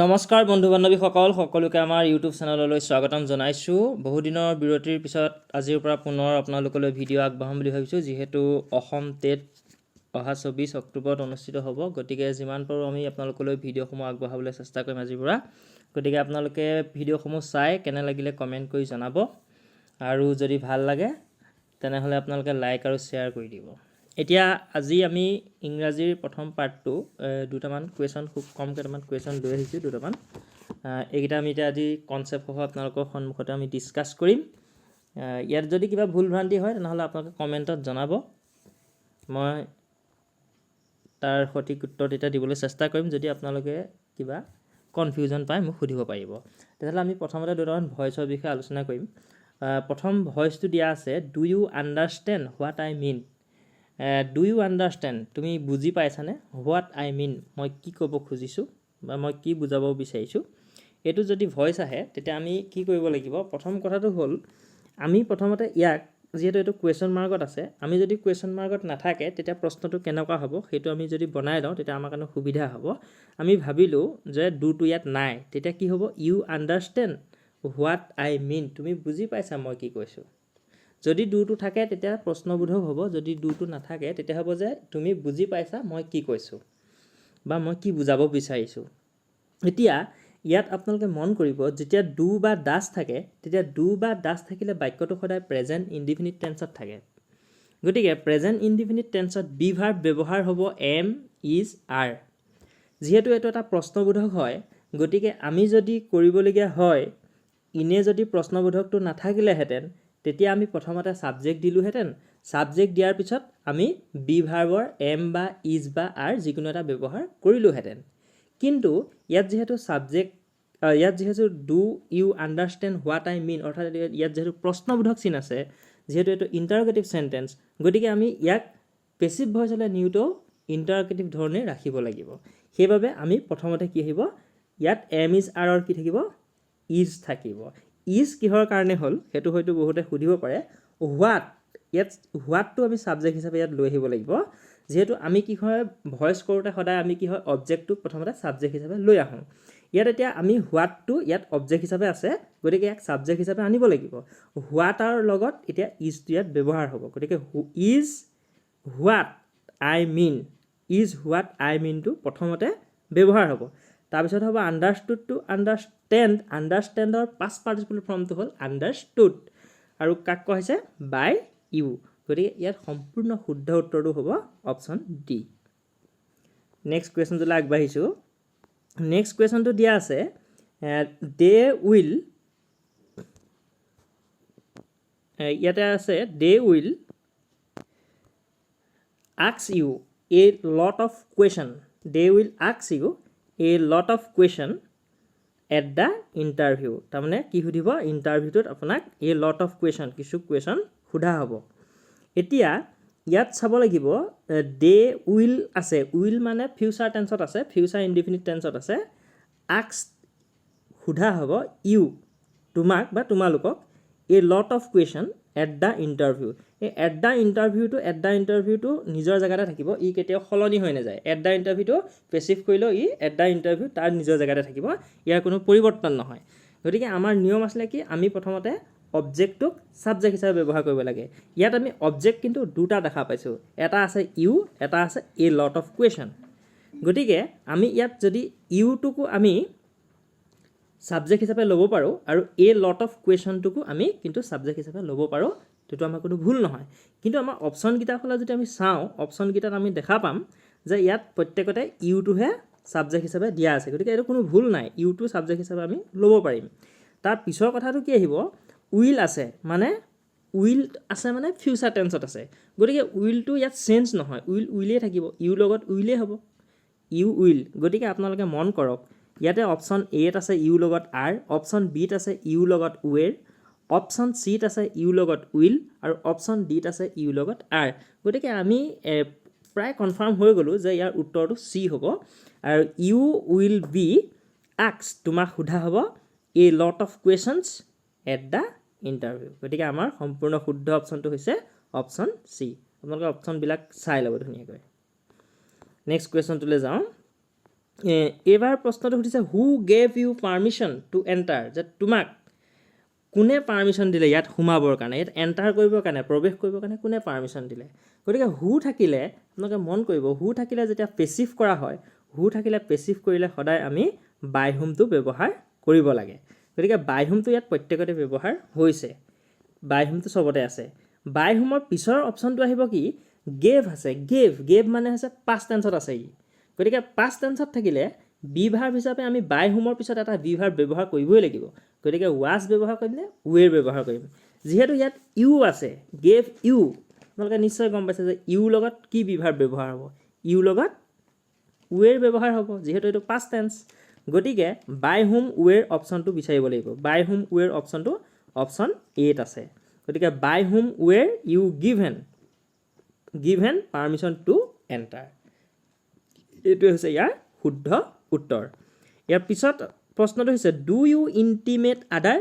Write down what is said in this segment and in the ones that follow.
নমস্কাৰ বন্ধু বান্ধৱীসকল সকলোকে আমাৰ ইউটিউব চেনেললৈ স্বাগতম জনাইছোঁ। বহুদিনৰ বিৰতিৰ পিছত আজিৰ পৰা পুনৰ আপোনালোকলৈ ভিডিঅ' আগবঢ়াম বুলি ভাবিছোঁ। যিহেতু অসম টেট অহা 24 অক্টোবৰত অনুষ্ঠিত হ'ব, গতিকে যিমান পাৰোঁ আমি আপোনালোকলৈ ভিডিঅ'সমূহ আগবঢ়াবলৈ চেষ্টা কৰিম আজিৰ পৰা। গতিকে আপোনালোকে ভিডিঅ'সমূহ চাই কেনে লাগিলে কমেণ্ট কৰি জনাব, আৰু যদি ভাল লাগে তেনেহ'লে আপোনালোকে লাইক আৰু শ্বেয়াৰ কৰি দিব। এতিয়া আজি আমি ইংৰাজীৰ প্ৰথম পাৰ্টটো দুটামান কুৱেশ্যন, খুব কম কেইটামান কুৱেশ্যন লৈ আহিছোঁ দুটামান। এইকেইটা আমি এতিয়া আজি কনচেপ্টসহ আপোনালোকৰ সন্মুখতে আমি ডিছকাছ কৰিম। ইয়াত যদি কিবা ভুল ভ্ৰান্তি হয় তেনেহ'লে আপোনালোকে কমেণ্টত জনাব, মই তাৰ সঠিক উত্তৰ তেতিয়া দিবলৈ চেষ্টা কৰিম। যদি আপোনালোকে কিবা কনফিউজন পায় মোক সুধিব পাৰিব। তেতিয়াহ'লে আমি প্ৰথমতে দুটামান ভইচৰ বিষয়ে আলোচনা কৰিম। প্ৰথম ভইচটো দিয়া আছে, do you understand what I mean. Do you understand, তুমি বুজি পাইছানে? হোৱাট আই মিন, মই কি ক'ব খুজিছোঁ বা মই কি বুজাব বিচাৰিছোঁ। এইটো যদি ভইচ আহে তেতিয়া আমি কি কৰিব লাগিব? প্ৰথম কথাটো হ'ল, আমি প্ৰথমতে ইয়াক, যিহেতু এইটো কুৱেশ্যন মাৰ্কত আছে, আমি যদি কুৱেশ্যন মাৰ্কত নাথাকে তেতিয়া প্ৰশ্নটো কেনেকুৱা হ'ব সেইটো আমি যদি বনাই লওঁ তেতিয়া আমাৰ কাৰণে সুবিধা হ'ব। আমি ভাবিলোঁ যে ডুটো ইয়াত নাই, তেতিয়া কি হ'ব? You understand what I mean, তুমি বুজি পাইছা মই কি কৈছোঁ। যদি ডুটো থাকে তেতিয়া প্ৰশ্নবোধক হ'ব, যদি ডুটো নাথাকে তেতিয়া হ'ব যে তুমি বুজি পাইছা মই কি কৈছোঁ বা মই কি বুজাব বিচাৰিছোঁ। এতিয়া ইয়াত আপোনালোকে মন কৰিব, যেতিয়া ডু বা ডাজ থাকে তেতিয়া ডু বা ডাজ থাকিলে বাক্যটো সদায় প্ৰেজেণ্ট ইনডিফিনিট টেন্সত থাকে। গতিকে প্ৰেজেণ্ট ইনডিফিনিট টেন্সত বি ভাৰ্ব ব্যৱহাৰ হ'ব এম, ইজ, আৰ। যিহেতু এইটো এটা প্ৰশ্নবোধক হয়, গতিকে আমি যদি কৰিবলগীয়া হয়, ইনে যদি প্ৰশ্নবোধকটো নাথাকিলেহেঁতেন তেতিয়া আমি প্ৰথমতে ছাবজেক্ট দিলোঁহেঁতেন। ছাবজেক্ট দিয়াৰ পিছত আমি বি ভাৰ্বৰ এম বা ইজ বা আৰ যিকোনো এটা ব্যৱহাৰ কৰিলোঁহেঁতেন। কিন্তু ইয়াত যিহেতু ইয়াত যিহেতু do you understand what I mean, অৰ্থাৎ ইয়াত যিহেতু প্ৰশ্নবোধক চিন আছে, যিহেতু এইটো ইণ্টাৰগেটিভ চেণ্টেন্স, গতিকে আমি ইয়াক পেচিভ ভইচ হ'লে নিউটো ইণ্টাৰগেটিভ ধৰণে ৰাখিব লাগিব। সেইবাবে আমি প্ৰথমতে কি আহিব? ইয়াত এম, ইজ, আৰৰ কি থাকিব? ইজ থাকিব। ইজ কিহৰ কাৰণে হ'ল সেইটো হয়তো বহুতে সুধিব পাৰে। হোৱাট, ইয়াত হোৱাটটো আমি ছাবজেক্ট হিচাপে ইয়াত লৈ আহিব লাগিব। যিহেতু আমি কি হয়, ভইচ কৰোঁতে সদায় আমি কি হয়, অবজেক্টটোক প্ৰথমতে ছাবজেক্ট হিচাপে লৈ আহোঁ। ইয়াত এতিয়া আমি হোৱাটটো ইয়াত অবজেক্ট হিচাপে আছে, গতিকে ইয়াক ছাবজেক্ট হিচাপে আনিব লাগিব। হোৱাটৰ লগত এতিয়া ইজটো ইয়াত ব্যৱহাৰ হ'ব। গতিকে is what I mean, is what I মিনটো প্ৰথমতে ব্যৱহাৰ হ'ব। তাৰপিছত হ'ব আণ্ডাৰষ্টুডটো আণ্ডাৰষ্টেণ্ড, আণ্ডাৰষ্টেণ্ডৰ পাষ্ট পাৰ্টিচিপল ফৰ্মটো হ'ল আণ্ডাৰষ্টুড, আৰু কাক কোৱা হৈছে? By you. গতিকে ইয়াত সম্পূৰ্ণ শুদ্ধ উত্তৰটো হ'ব অপশ্যন ডি। নেক্সট কুৱেশ্যনটোলৈ আগবাঢ়িছোঁ। নেক্সট কুৱেশ্যনটো দিয়া আছে, দে উইল, ইয়াতে আছে they will ask you a lot of question, they will ask you a lot of question at the interview। তাৰমানে কি সুধিব? ইণ্টাৰভিউটোত আপোনাক a lot of question, কিছু কুৱেশ্যন সোধা হ'ব। এতিয়া ইয়াত চাব লাগিব, দে উইল আছে, উইল মানে ফিউচাৰ টেন্সত আছে, ফিউচাৰ ইনডিফিনিট টেন্সত আছে। আক্স সোধা হ'ব ইউ, তোমাক বা তোমালোকক, a lot of question at the interview. এই এট দ্য ইণ্টাৰভিউটো নিজৰ জেগাতে থাকিব, ই কেতিয়াও সলনি হৈ নাযায়। এট দ্য ইণ্টাৰভিউটো পেচিভ কৰিলেও ই এট দ্য ইণ্টাৰভিউ তাৰ নিজৰ জেগাতে থাকিব, ইয়াৰ কোনো পৰিৱৰ্তন নহয়। গতিকে আমাৰ নিয়ম আছিলে কি, আমি প্ৰথমতে অবজেক্টটোক ছাবজেক্ট হিচাপে ব্যৱহাৰ কৰিব লাগে। ইয়াত আমি অবজেক্ট কিন্তু দুটা দেখা পাইছোঁ, এটা আছে ইউ, এটা আছে এ লট অফ কুৱেশ্যন। গতিকে আমি ইয়াত যদি ইউটোকো আমি ছাবজেক্ট হিচাপে ল'ব পাৰোঁ আৰু এ লট অফ কুৱেশ্যনটোকো আমি কিন্তু ছাবজেক্ট হিচাপে ল'ব পাৰোঁ, সেইটো আমাৰ কোনো ভুল নহয়। কিন্তু আমাৰ অপশ্যনকেইটাৰ ফালে যদি আমি চাওঁ, অপশ্যনকেইটাত আমি দেখা পাম যে ইয়াত প্ৰত্যেকতে ইউটোহে ছাবজেক্ট হিচাপে দিয়া আছে। গতিকে এইটো কোনো ভুল নাই, ইউটো ছাবজেক্ট হিচাপে আমি ল'ব পাৰিম। তাৰ পিছৰ কথাটো কি আহিব? উইল আছে মানে ফিউচাৰ টেন্সত আছে। গতিকে উইলটো ইয়াত চেঞ্জ নহয়, উইলেই থাকিব, ইউৰ লগত উইলেই হ'ব, ইউ উইল। গতিকে আপোনালোকে মন কৰক, ইয়াতে অপশ্যন এত আছে ইউৰ লগত আৰ, অপশ্যন বিত আছে ইউৰ লগত ৱেৰ, অপশ্যন চিত আছে ইউৰ লগত উইল, আৰু অপশ্যন ডিত আছে ইউৰ লগত আৰ। গতিকে আমি প্ৰায় কনফাৰ্ম হৈ গ'লোঁ যে ইয়াৰ উত্তৰটো চি হ'ব। আৰু ইউ উইল বি আক্স, তোমাক সোধা হ'ব a lot of questions at the interview. গতিকে আমাৰ সম্পূৰ্ণ শুদ্ধ অপশ্যনটো হৈছে অপশ্যন চি। আপোনালোকে অপশ্যনবিলাক চাই ল'ব ধুনীয়াকৈ। নেক্সট কুৱেশ্যনটোলৈ যাওঁ। এইবাৰ প্ৰশ্নটো সুধিছে who gave you permission to enter, যে তোমাক কোনে পাৰ্মিশ্যন দিলে ইয়াত সোমাবৰ কাৰণে, ইয়াত এণ্টাৰ কৰিবৰ কাৰণে, প্ৰৱেশ কৰিবৰ কাৰণে কোনে পাৰ্মিশ্যন দিলে। গতিকে হু থাকিলে আপোনালোকে মন কৰিব, হু থাকিলে যেতিয়া পেচিভ কৰা হয়, হু থাকিলে পেচিভ কৰিলে সদায় আমি বাই হুমটো ব্যৱহাৰ কৰিব লাগে। গতিকে বাই হুমটো ইয়াত প্ৰত্যেকতে ব্যৱহাৰ হৈছে, বাই হুমটো চবতে আছে। বাই হুমৰ পিছৰ অপশ্যনটো আহিব কি, গেভ আছে। গেভ মানে হৈছে পাষ্ট টেন্সত আছে ই। গতিকে পাষ্ট টেন্সত থাকিলে বি ভাৰ্ব হিচাপে আমি বাই হুমৰ পিছত এটা বি ভাৰ্ব ব্যৱহাৰ কৰিবই লাগিব। গতিকে ৱাজ ব্যৱহাৰ কৰিম নে ৱেৰ ব্যৱহাৰ কৰিম। যিহেতু ইয়াত ইউ আছে, গেভ ইউ, আপোনালোকে নিশ্চয় গম পাইছে যে ইউ লগত কি বি ভাৰ্ব ব্যৱহাৰ হ'ব, ইউ লগত ৱেৰ ব্যৱহাৰ হ'ব, যিহেতু এইটো পাষ্ট টেন্স। গতিকে বাই হুম ৱেৰ অপশ্যনটো বিচাৰিব লাগিব। বাই হুম ৱেৰ অপশ্যনটো অপশ্যন এত আছে। গতিকে by whom were you given permission to enter, এইটোৱে হৈছে ইয়াৰ শুদ্ধ উত্তৰ। ইয়াৰ পিছত প্ৰশ্নটো হৈছে ডু ইউ ইণ্টিমেট আদাৰ,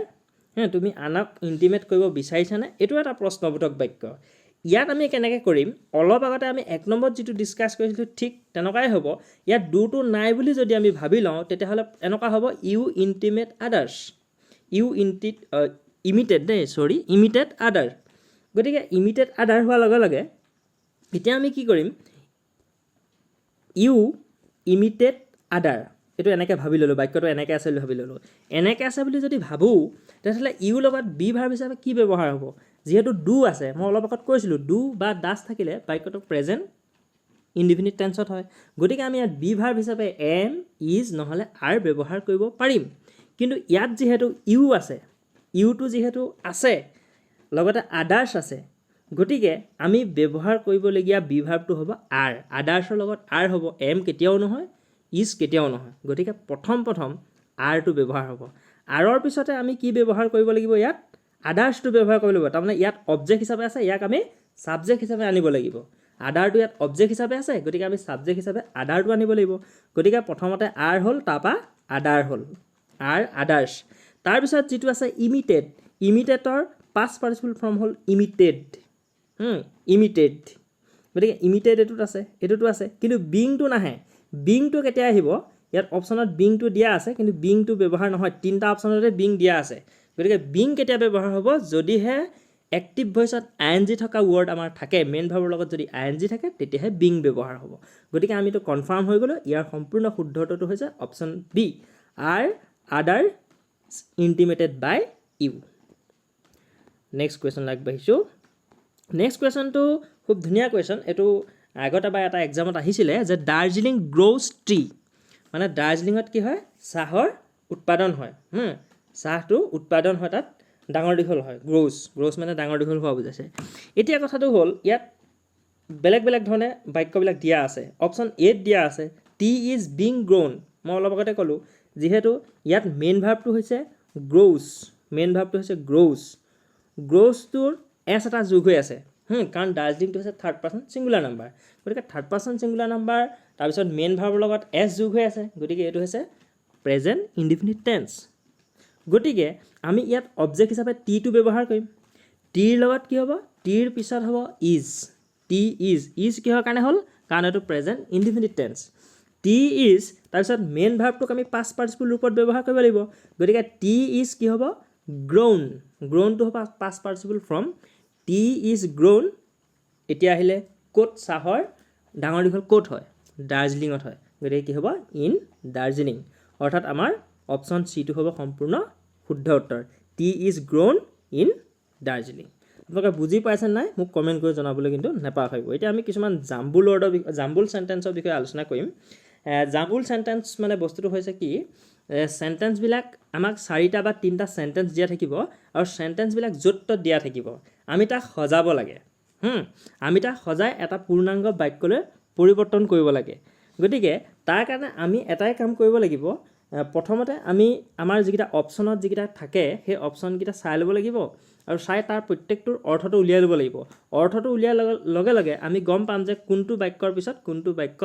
তুমি আনক ইণ্টিমেট কৰিব বিচাৰিছানে, এইটো এটা প্ৰশ্নবোধক বাক্য। ইয়াত আমি কেনেকৈ কৰিম, অলপ আগতে আমি 1 নম্বৰত যিটো ডিছকাছ কৰিছিলোঁ ঠিক তেনেকুৱাই হ'ব। ইয়াত ডুটো নাই বুলি যদি আমি ভাবি লওঁ তেতিয়াহ'লে এনেকুৱা হ'ব ইউ ইণ্টিমেট আদাৰ্ছ, ইমিটেড আদাৰ। গতিকে ইমিটেড আদাৰ হোৱাৰ লগে লগে এতিয়া আমি কি কৰিম, ইউ ইমিটেড আদাৰ, এইটো এনেকৈ ভাবি ল'লোঁ, বাক্যটো এনেকৈ আছে বুলি ভাবি ল'লোঁ। এনেকৈ আছে বুলি যদি ভাবোঁ তেতিয়াহ'লে ইউ লগত বি ভাৰ্ব হিচাপে কি ব্যৱহাৰ হ'ব, যিহেতু ডু আছে, মই অলপ আগত কৈছিলোঁ ডু বা ডাছ থাকিলে বাক্যটো প্ৰেজেণ্ট ইনডিফিনিট টেন্সত হয়। গতিকে আমি ইয়াত বি ভাৰ্ব হিচাপে এম, ইজ নহ'লে আৰ ব্যৱহাৰ কৰিব পাৰিম। কিন্তু ইয়াত যিহেতু ইউ আছে, ইউটো যিহেতু আছে লগতে আদাৰ্ছ আছে, গতিকে আমি ব্যৱহাৰ কৰিবলগীয়া বি ভাৰ্বটো হ'ব আৰ। আদাৰ্ছৰ লগত আৰ হ'ব, এম কেতিয়াও নহয়, ইজ কেতিয়াও নহয়। গতিকে প্ৰথম আৰটো ব্যৱহাৰ হ'ব। আৰৰ পিছতে আমি কি ব্যৱহাৰ কৰিব লাগিব, ইয়াত আদাৰ্ছটো ব্যৱহাৰ কৰিব লাগিব। তাৰমানে ইয়াত অবজেক্ট হিচাপে আছে, ইয়াক আমি ছাবজেক্ট হিচাপে আনিব লাগিব। আদাৰটো ইয়াত অবজেক্ট হিচাপে আছে, গতিকে আমি ছাবজেক্ট হিচাপে আদাৰটো আনিব লাগিব। গতিকে প্ৰথমতে আৰ হ'ল, তাৰপৰা আদাৰ হ'ল, আৰ আদাৰ্ছ। তাৰপিছত যিটো আছে ইমিটেডৰ পাষ্ট পাৰ্টিচিপল ফৰ্ম হ'ল ইমিটেড। গতিকে ইমিটেড এইটোতো আছে, কিন্তু বিংটো নাহে। বিংটো কেতিয়া আহিব, ইয়াত অপশ্যনত বিংটো দিয়া আছে, কিন্তু বিংটো ব্যৱহাৰ নহয়, 3টা অপশ্যনতে বিং দিয়া আছে। গতিকে বিং কেতিয়া ব্যৱহাৰ হ'ব, যদিহে এক্টিভ ভইচত ING থকা ৱৰ্ড আমাৰ থাকে, মেইন ভাৰ্বৰ লগত যদি ING থাকে তেতিয়াহে বিং ব্যৱহাৰ হ'ব। গতিকে আমিতো কনফাৰ্ম হৈ গ'লোঁ, ইয়াৰ সম্পূৰ্ণ শুদ্ধ উত্তৰটো হৈছে অপশ্যন বি, আদাৰ ইণ্টিমেটেড বাই ইউ। নেক্সট কুৱেশ্যন আগবাঢ়িছোঁ। নেক্সট কুৱেশ্যনটো খুব ধুনীয়া কুৱেশ্যন। এইটো আগত এবাৰ এটা এক্সামত আহিছিলে যে দাৰ্জিলিং গ্ৰ'জ ট্ৰি, মানে দাৰ্জিলিঙত কি হয়, চাহৰ উৎপাদন হয়। চাহটো উৎপাদন হয়, তাত ডাঙৰ দীঘল হয়, গ্ৰ'জ মানে ডাঙৰ দীঘল হোৱা বুজাইছে। এতিয়া কথাটো হ'ল ইয়াত বেলেগ ধৰণে বাক্যবিলাক দিয়া আছে। অপশ্যন এত দিয়া আছে টি ইজ বিং গ্ৰ'ন, মই অলপ আগতে ক'লোঁ, যিহেতু ইয়াত মেইন ভাৰ্বটো হৈছে গ্ৰ'জটোৰ এছ এটা যোগ হৈ আছে, কাৰণ দাৰ্জিলিংটো হৈছে 3rd person ছিংগুলাৰ নাম্বাৰ। গতিকে 3rd person ছিংগুলাৰ নাম্বাৰ, তাৰপিছত মেইন ভাৰ্বৰ লগত এছ যোগ হৈ আছে, গতিকে এইটো হৈছে প্ৰেজেণ্ট ইনডিফিনিট টেন্স। গতিকে আমি ইয়াত অবজেক্ট হিচাপে টিটো ব্যৱহাৰ কৰিম। টিৰ লগত কি হ'ব, টিৰ পিছত হ'ব ইজ, ইজ কিহৰ কাৰণে হ'ল, কাৰণ এইটো present indefinite tense. T is, তাৰপিছত মেইন ভাৰ্বটোক আমি পাষ্ট পাৰ্টিচিপল ৰূপত ব্যৱহাৰ কৰিব লাগিব। গতিকে টি ইজ কি হ'ব, গ্ৰ'নটো হ'ব past participle form, it is grown. এতিয়া আহিলে ক'ত চাহৰ ডাঙৰ দীঘল ক'ত হয়, দাৰ্জিলিঙত হয়। গতিকে কি হ'ব, ইন দাৰ্জিলিং, অৰ্থাৎ আমাৰ অপশ্যন চিটো হ'ব সম্পূৰ্ণ শুদ্ধ উত্তৰ, টি ইজ গ্ৰ'ন ইন দাৰ্জিলিং। আপোনালোকে বুজি পাইছে নাই, মোক কমেণ্ট কৰি জনাবলৈ কিন্তু নাপাহৰিব। এতিয়া আমি কিছুমান জাম্বুল চেণ্টেন্সৰ বিষয়ে আলোচনা কৰিম। জাম্বুল চেণ্টেন্স মানে বস্তুটো হৈছে কি, চেণ্টেন্সবিলাক আমাক 4টা বা 3টা চেণ্টেন্স দিয়া থাকিব, আৰু চেণ্টেন্সবিলাক য'ত ত'ত দিয়া থাকিব। আমি তাক সজাব লাগে, আমি তাক সজাই এটা পূৰ্ণাংগ বাক্যলৈ পৰিৱৰ্তন কৰিব লাগে। গতিকে তাৰ কাৰণে আমি এটাই কাম কৰিব লাগিব, প্ৰথমতে আমি আমাৰ যিকেইটা অপশ্যনত যিকেইটা থাকে সেই অপশ্যনকেইটা চাই ল'ব লাগিব, আৰু চাই তাৰ প্ৰত্যেকটোৰ অৰ্থটো উলিয়াই ল'ব লাগিব। অৰ্থটো উলিয়াৰ লগে লগে আমি গম পাম যে কোনটো বাক্যৰ পিছত কোনটো বাক্য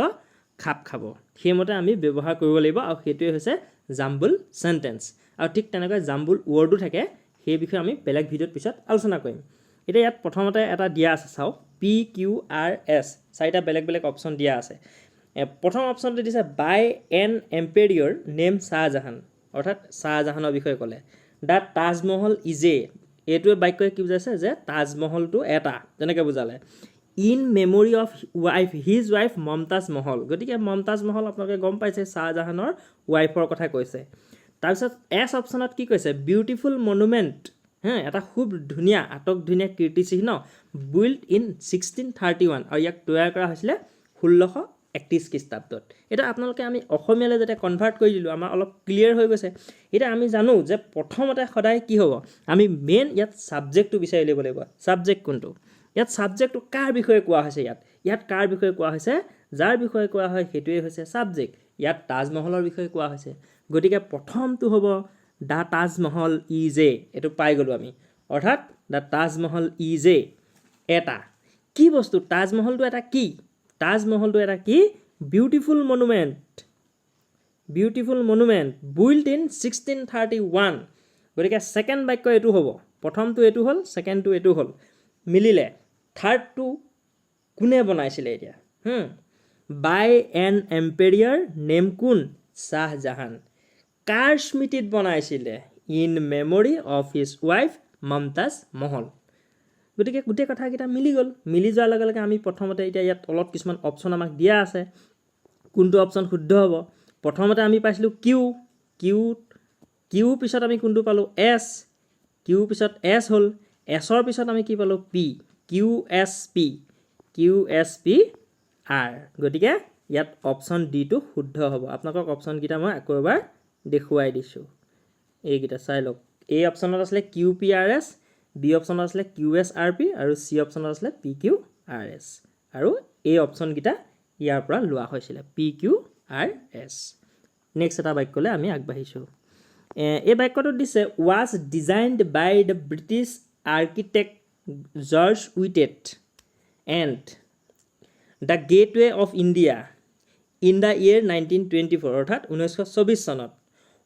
খাপ খাব, সেইমতে আমি ব্যৱহাৰ কৰিব লাগিব, আৰু সেইটোৱে হৈছে জাম্বুল চেণ্টেন্স। আৰু ঠিক তেনেকৈ জাম্বুল ৱৰ্ডো থাকে, সেই বিষয়ে আমি বেলেগ ভিডিঅ'ত পিছত আলোচনা কৰিম। এতিয়া ইয়াত প্ৰথমতে এটা দিয়া আছে, চাওক PQRS, 4টা বেলেগ অপশ্যন দিয়া আছে। প্ৰথম অপশ্যনটো দিছে বাই এন এম্পেৰিয়ৰ নেম শ্বাহজাহান, অৰ্থাৎ শ্বাহজাহানৰ বিষয়ে ক'লে। দ্য তাজমহল ইজ এইটোৱে বাক্যই কি বুজাইছে যে তাজমহলটো এটা, তেনেকৈ বুজালে। In memory of his wife Mumtaz Mahal, গতিকে মমতাজ মহল আপোনালোকে গম পাইছে শ্বাহজাহানৰ ৱাইফৰ কথা কৈছে। তাৰপিছত এছ অপশ্যনত কি কৈছে বিউটিফুল মনুমেণ্ট, এটা খুব ধুনীয়া ধুনীয়া কীৰ্তিচিহ্ন বিল্ড ইন 1631, আৰু ইয়াক তৈয়াৰ কৰা হৈছিলে 1631 খ্ৰীষ্টাব্দত। এতিয়া আপোনালোকে আমি অসমীয়ালৈ যেতিয়া কনভাৰ্ট কৰি দিলোঁ আমাৰ অলপ ক্লিয়াৰ হৈ গৈছে। এতিয়া আমি জানো যে প্ৰথমতে সদায় কি হ'ব, আমি মেইন ইয়াত ছাবজেক্টটো বিচাৰি ল'ব লাগিব। ছাবজেক্ট কোনটো, ইয়াত ছাবজেক্টটো কাৰ বিষয়ে কোৱা হৈছে, ইয়াত কাৰ বিষয়ে কোৱা হৈছে, যাৰ বিষয়ে কোৱা হয় সেইটোৱে হৈছে ছাবজেক্ট। ইয়াত তাজমহলৰ বিষয়ে কোৱা হৈছে, গতিকে প্ৰথমটো হ'ব দ্য তাজমহল ইজ এইটো পাই গ'লোঁ আমি, অৰ্থাৎ দ্য তাজমহল ইজ এটা কি বস্তু, তাজমহলটো এটা কি, তাজমহলটো এটা কি বিউটিফুল মনুমেণ্ট বিল্ড ইন 1631, গতিকে ছেকেণ্ড বাক্য এইটো হ'ব, প্ৰথমটো এইটো হ'ল, ছেকেণ্ডটো এইটো হ'ল, মিলিলে। থাৰ্ডটো কোনে বনাইছিলে এতিয়া, বাই এন এম্পেৰিয়াৰ নেম কোন শ্বাহজাহান, কাৰ স্মৃতিত বনাইছিলে in memory of his wife Mumtaz Mahal. গতিকে গোটেই কথাকেইটা মিলি গ'ল। মিলি যোৱাৰ লগে লগে আমি প্ৰথমতে এতিয়া ইয়াত অলপ কিছুমান অপশ্যন আমাক দিয়া আছে, কোনটো অপশ্যন শুদ্ধ হ'ব। প্ৰথমতে আমি পাইছিলোঁ কিউ পিছত আমি কোনটো পালোঁ এছ, কিউ পিছত এছ হ'ল, এছৰ পিছত আমি কি পালোঁ P, Q S P R, গতিকে ইয়াত অপশ্যন ডিটো শুদ্ধ হ'ব। আপোনালোকক অপশ্যনকেইটা মই আকৌ এবাৰ দেখুৱাই দিছোঁ, এইকেইটা চাই লওক। এ অপশ্যনত আছিলে Q P R S, B অপশ্যনত আছিলে কিউ এছ আৰ পি, আৰু চি অপশ্যনত আছিলে পি কিউ আৰ এছ, আৰু এই অপশ্যনকেইটা ইয়াৰ পৰা লোৱা হৈছিলে P Q R S. Next এটা বাক্যলৈ আমি আগবাঢ়িছোঁ। এই বাক্যটোত দিছে was designed by the British architect George Wittet and the gateway of India in the year 1924, অৰ্থাৎ 1924 চনত।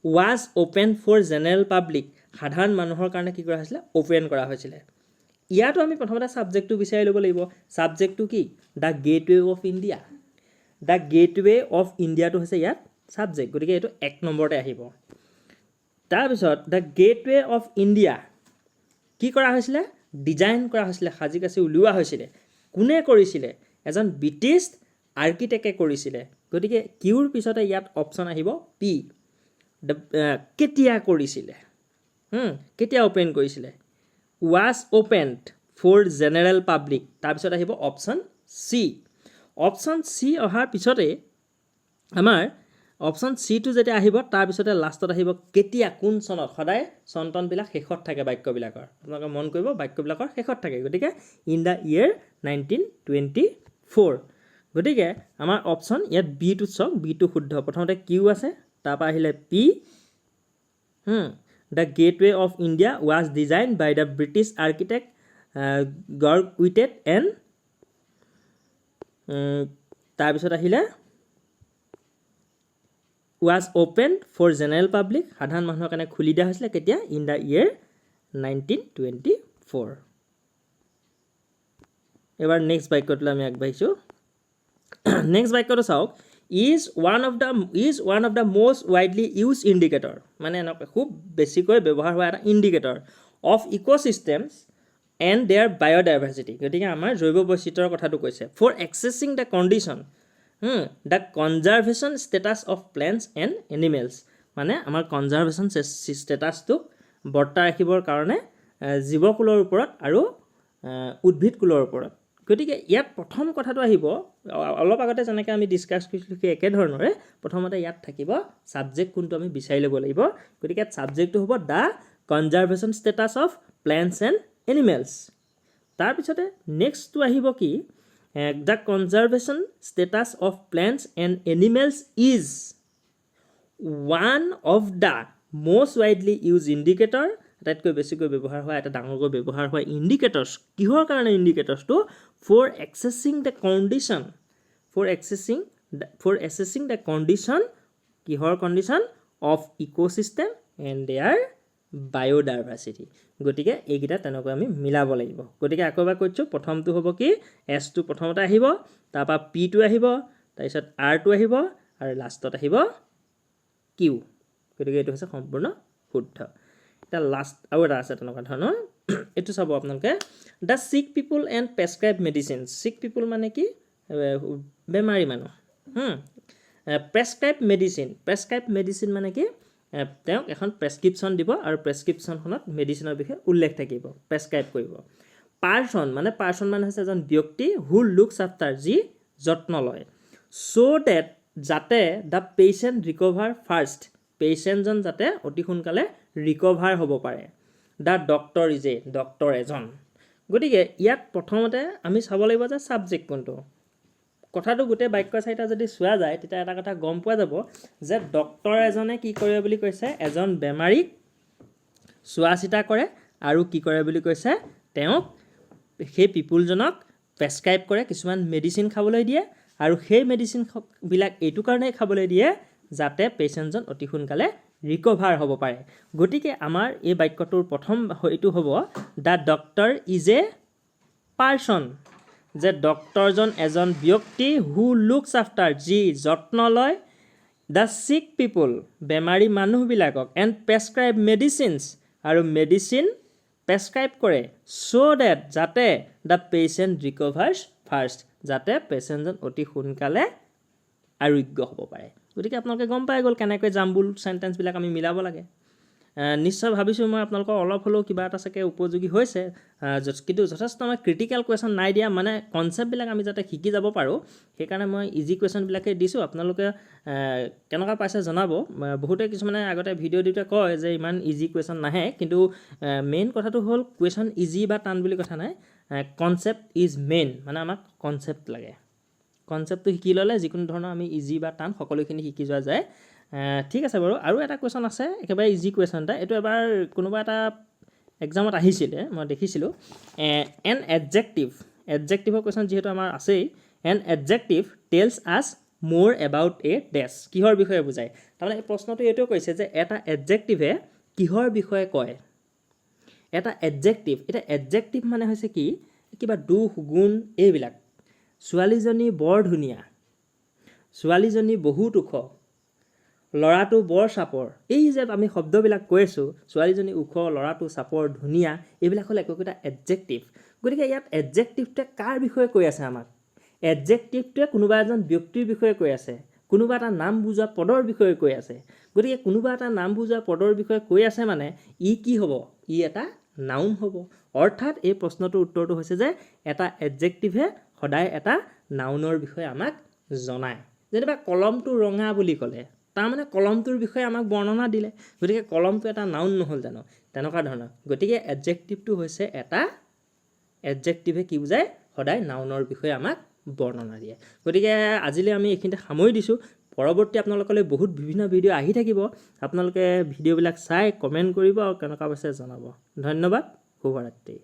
Was open for general public, সাধাৰণ মানুহৰ কাৰণে কি কৰা হৈছিলে অ'পেন কৰা হৈছিলে। ইয়াতো আমি প্ৰথমতে ছাবজেক্টটো বিচাৰি ল'ব লাগিব। ছাবজেক্টটো কি the gateway of India, the gateway of ইণ্ডিয়াটো হৈছে ইয়াত ছাবজেক্ট, গতিকে এইটো 1 নম্বৰতে আহিব। তাৰপিছত দ্য গেটৱে অফ ইণ্ডিয়া কি কৰা হৈছিলে, ডিজাইন কৰা হৈছিলে, সাজি কাচি উলিওৱা হৈছিলে। কোনে কৰিছিলে, এজন ব্ৰিটিছ আৰ্কিটেক্টে কৰিছিলে, গতিকে কিউৰ পিছতে ইয়াত অপশ্যন আহিব পি, কেতিয়া কৰিছিলে, কেতিয়া অ'পেন কৰিছিলে, ৱাজ অ'পেনড ফৰ জেনেৰেল পাব্লিক, তাৰপিছত আহিব অপশ্যন চি। অপশ্যন চি অহাৰ পিছতে আমাৰ অপশ্যন চিটো যেতিয়া আহিব তাৰপিছতে লাষ্টত আহিব কেতিয়া, কোন চনত, সদায় চনটনবিলাক শেষত থাকে বাক্যবিলাকৰ, আপোনালোকে মন কৰিব বাক্যবিলাকৰ শেষত থাকে, গতিকে ইন দ্য ইয়েৰ 1924, গতিকে আমাৰ অপশ্যন ইয়াত বিটো চাওক, বিটো শুদ্ধ। প্ৰথমতে কিউ আছে, তাৰপৰা আহিলে P, the gateway of India was design by the British architect George Wittet and, তাৰপিছত আহিলে was open for general public, সাধাৰণ মানুহৰ কাৰণে খুলি দিয়া হৈছিলে কেতিয়া, ইন দ্য ইয়েৰ 1924। এবাৰ নেক্সট বাক্যটোলৈ আমি আগবাঢ়িছোঁ। নেক্সট বাক্যটো চাওক, is one of the most widely use indicator, মানে এনেকুৱা খুব বেছিকৈ ব্যৱহাৰ হোৱা এটা ইণ্ডিকেটৰ of ecosystems and their biodiversity, গতিকে আমাৰ জৈৱ বৈচিত্ৰৰ কথাটো কৈছে। For accessing the condition the conservation status of plants and animals, মানে আমাৰ কনজাৰ্ভেশ্যন ষ্টেটাছটোক বৰ্তাই ৰাখিবৰ কাৰণে জীৱকুলৰ ওপৰত আৰু উদ্ভিদকুলৰ ওপৰত। গতিকে ইয়াত প্ৰথম কথাটো আহিব, অলপ আগতে যেনেকৈ আমি ডিছকাছ কৰিছিলোঁ সেই একেধৰণৰে, প্ৰথমতে ইয়াত থাকিব ছাবজেক্ট কোনটো আমি বিচাৰি ল'ব লাগিব। গতিকে ইয়াত ছাবজেক্টটো হ'ব the conservation status of plants and animals. তাৰপিছতে নেক্সটটো আহিব কি, the conservation status of plants and animals is one of the most widely use indicator, আটাইতকৈ বেছিকৈ ব্যৱহাৰ হোৱা, এটা ডাঙৰকৈ ব্যৱহাৰ হোৱা ইণ্ডিকেটৰ্ছ। কিহৰ কাৰণে ইণ্ডিকেটৰ্ছটো, for accessing the condition, for assessing the condition, কিহৰ condition, of ecosystem and their biodiversity. গতিকে এইকেইটা তেনেকৈ আমি মিলাব লাগিব। গতিকে আকৌ এবাৰ কৈছোঁ, প্ৰথমটো হ'ব কি, এছটো প্ৰথমতে আহিব, তাৰপৰা পিটো আহিব, তাৰপিছত আৰটো আহিব আৰু লাষ্টত আহিব কিউ গতিকে এইটো হৈছে সম্পূৰ্ণ শুদ্ধ এটা লাষ্ট আৰু এটা আছে তেনেকুৱা ধৰণৰ এইটো চাব আপোনালোকে দ্য সিক পিপল এণ্ড প্ৰেছক্ৰাইব মেডিচিনছ সিক পিপল মানে কি বেমাৰী মানুহ প্ৰেছক্ৰাইব মেডিচিন মানে কি তেওঁক এখন প্ৰেছক্ৰিপশ্যন দিব আৰু প্ৰেছক্ৰিপশ্যনখনত মেডিচিনৰ বিষয়ে উল্লেখ থাকিব প্ৰেছক্ৰাইব কৰিব পাৰ্চন মানে হৈছে এজন ব্যক্তি হু লুকছ আফটাৰ যি যত্ন লয় চ' ডেট যাতে দ্য পেচেণ্ট ৰিকভাৰ ফাৰ্ষ্ট পেচেণ্টজন যাতে অতি সোনকালে ৰিকভাৰ হ'ব পাৰে the doctor is a doctor এজন গতিকে ইয়াত প্ৰথমতে আমি চাব লাগিব যে ছাবজেক্ট কোনটো কথাটো গোটেই বাক্য চাৰিটা যদি চোৱা যায় তেতিয়া এটা কথা গম পোৱা যাব যে ডক্টৰ এজনে কি কৰে বুলি কৈছে এজন বেমাৰীক চোৱা চিতা কৰে আৰু কি কৰে বুলি কৈছে তেওঁক সেই পিপুলজনক প্ৰেছক্ৰাইব কৰে কিছুমান মেডিচিন খাবলৈ দিয়ে আৰু সেই মেডিচিনবিলাক এইটো কাৰণেই খাবলৈ দিয়ে যাতে পেচেণ্টজন অতি সোনকালে ৰিকভাৰ হ'ব পাৰে গতিকে আমাৰ এই বাক্যটোৰ প্ৰথম এইটো হ'ব the doctor is a person যে ডক্টৰজন এজন ব্যক্তি হু লুকছ আফটাৰ যি যত্ন লয় দ্য সিক পিপুল বেমাৰী মানুহবিলাকক এণ্ড প্ৰেছক্ৰাইব মেডিচিনছ আৰু মেডিচিন প্ৰেছক্ৰাইব কৰে চ' ডেট যাতে দ্য পেচেণ্ট ৰিকভাৰ্ছ ফাৰ্ষ্ট যাতে পেচেণ্টজন অতি সোনকালে আৰোগ্য হ'ব পাৰে গতিকে আপোনালোকে গম পাই গ'ল কেনেকৈ জাম্বুল চেণ্টেঞ্চবিলাক আমি মিলাব লাগে নিশ্চয় ভাবিছোঁ মই আপোনালোকৰ অলপ হ'লেও কিবা এটা চাগে উপযোগী হৈছে কিন্তু যথেষ্ট মই ক্ৰিটিকেল কুৱেশ্যন নাই দিয়া মানে কনচেপ্টবিলাক আমি যাতে শিকি যাব পাৰোঁ সেইকাৰণে মই ইজি কুৱেশ্যনবিলাকেই দিছোঁ আপোনালোকে কেনেকুৱা পাইছে জনাব বহুতে কিছুমানে আগতে ভিডিঅ' দিওঁতে কয় যে ইমান ইজি কুৱেশ্যন নাহে কিন্তু মেইন কথাটো হ'ল কুৱেশ্যন ইজি বা টান বুলি কথা নাই কনচেপ্ট ইজ মেইন মানে আমাক কনচেপ্ট লাগে কনচেপ্টটো শিকি ল'লে যিকোনো ধৰণৰ আমি ইজি বা টান সকলোখিনি শিকি যোৱা যায় ঠিক আছে বাৰু আৰু এটা কুৱেশ্যন আছে একেবাৰে ইজি কুৱেশ্যন এটা এইটো এবাৰ কোনোবা এটা এক্সামত আহিছিলে মই দেখিছিলোঁ এন এডজেক্টিভৰ কুৱেশ্যন যিহেতু আমাৰ আছেই এন এডজেক্টিভ টেলছ আছ মোৰ এবাউট এ ডেছ কিহৰ বিষয়ে বুজায় তাৰমানে এই প্ৰশ্নটো এইটোও কৈছে যে এটা এডজেক্টিভে কিহৰ বিষয়ে কয় এটা এডজেক্টিভ এতিয়া এডজেক্টিভ মানে হৈছে কি কিবা দুখ গুণ এইবিলাক ছোৱালীজনী বৰ ধুনীয়া ছোৱালীজনী বহুত ওখ ল'ৰাটো বৰ চাপৰ এই যে আমি শব্দবিলাক কৈ আছোঁ ছোৱালীজনী ওখ ল'ৰাটো চাপৰ ধুনীয়া এইবিলাক হ'ল একো একোটা এডজেক্টিভ গতিকে ইয়াত এডজেক্টিভটোৱে কাৰ বিষয়ে কৈ আছে আমাক এডজেক্টিভটোৱে কোনোবা এজন ব্যক্তিৰ বিষয়ে কৈ আছে কোনোবা এটা নাম বুজোৱা পদৰ বিষয়ে কৈ আছে গতিকে কোনোবা এটা নাম বুজোৱা পদৰ বিষয়ে কৈ আছে মানে ই কি হ'ব ই এটা নাউন হ'ব অৰ্থাৎ এই প্ৰশ্নটোৰ উত্তৰটো হৈছে যে এটা এডজেক্টিভে সদায় এটা নাউনৰ বিষয়ে আমাক জনায় যেনিবা কলমটো ৰঙা বুলি ক'লে তাৰমানে কলমটোৰ বিষয়ে আমাক বৰ্ণনা দিলে গতিকে কলমটো এটা নাউন নহ'ল জানো তেনেকুৱা ধৰণৰ গতিকে এডজেক্টিভটো হৈছে এটা এডজেক্টিভে কি বুজায় সদায় নাউনৰ বিষয়ে আমাক বৰ্ণনা দিয়ে গতিকে আজিলৈ আমি এইখিনিতে সামৰি দিছোঁ পৰৱৰ্তী আপোনালোকলৈ বহুত বিভিন্ন ভিডিঅ' আহি থাকিব আপোনালোকে ভিডিঅ'বিলাক চাই কমেণ্ট কৰিব আৰু কেনেকুৱা পাইছে জনাব ধন্যবাদ শুভৰাত্ৰি